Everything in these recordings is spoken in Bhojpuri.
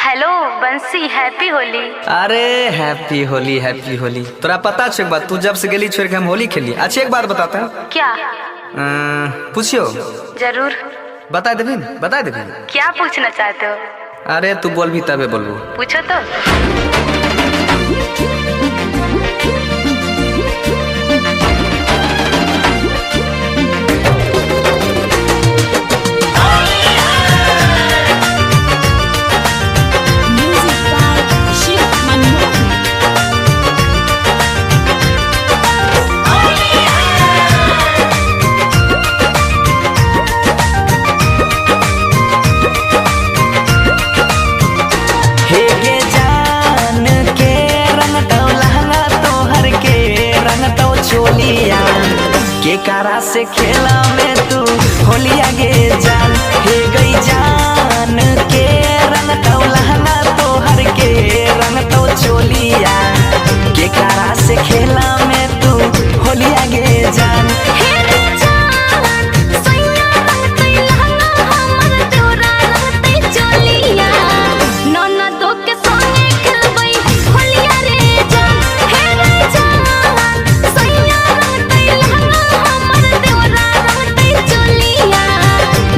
हेलो बंसी, हैप्पी होली। अरे हैप्पी होली हैप्पी होली। तोरा पता छे एक बात, तू जब से गेली छोड़ के हम होली खेली। अच्छा एक बात बताता है। क्या? पूछियो। जरूर। बता देबी बता देबी। क्या पूछना चाहते हो? अरे तू बोल भी तबे बोलबू। पूछो तो। के कारा से खेला में तू होलिया गे जान, हे गई जान के रंग तो लहंगा तो हर के रंग तो चोलिया। के कारा से खेला में तू होलिया गे जान, हे रे जान सैया रंग तई लहंगा हमर तोरा रंग तई चोलिया। नौना दो के संगे खेलबई होलिया रे जान। हे रे जान सैया रंग तई लहंगा हमर तोरा रंग तई चोलिया।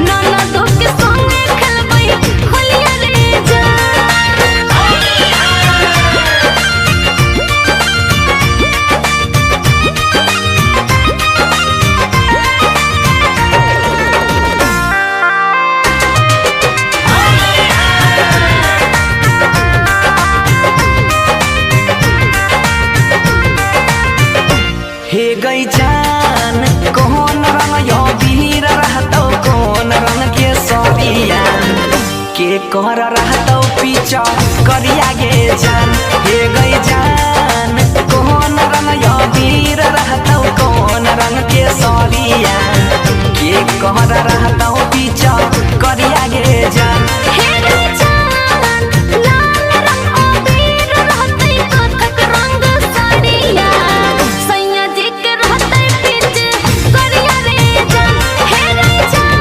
नौना दो के संगे खेलबई होलिया रे जान। हे गई जान कौन रंग यो वीर रहतो, कौन रंग के सरिया। के कर रहतो पीछा करिया गे जान, हे गई जान कौन रंग यो वीर रहतो, कौन रंग के सरिया। के कर रहतो पीछा करिया गे जान, हे रे जान लाल रंग अबीर रहतई कथक रंग साड़िया। सैया जी के रहतई पीछे करिया रे जान। हे रे जान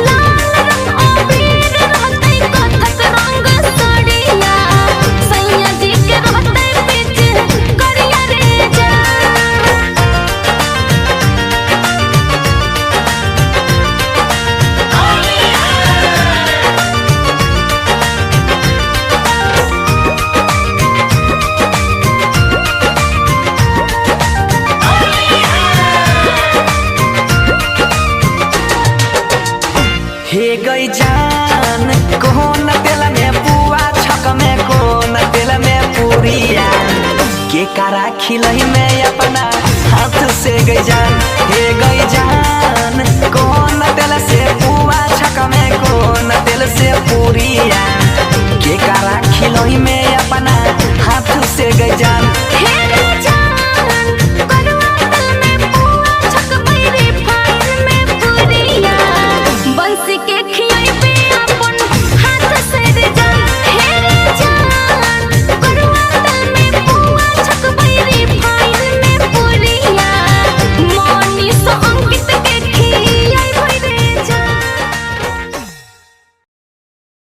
लाल रंग अबीर रहतई कथक रंग साड़िया। सैया जी के रहतई पीछे करिया रे जान। हे गई जान कौन तेल में पुआ, छक में कौन तेल में पूरिया। के कारा खिलही में अपना हाथ से गई जान,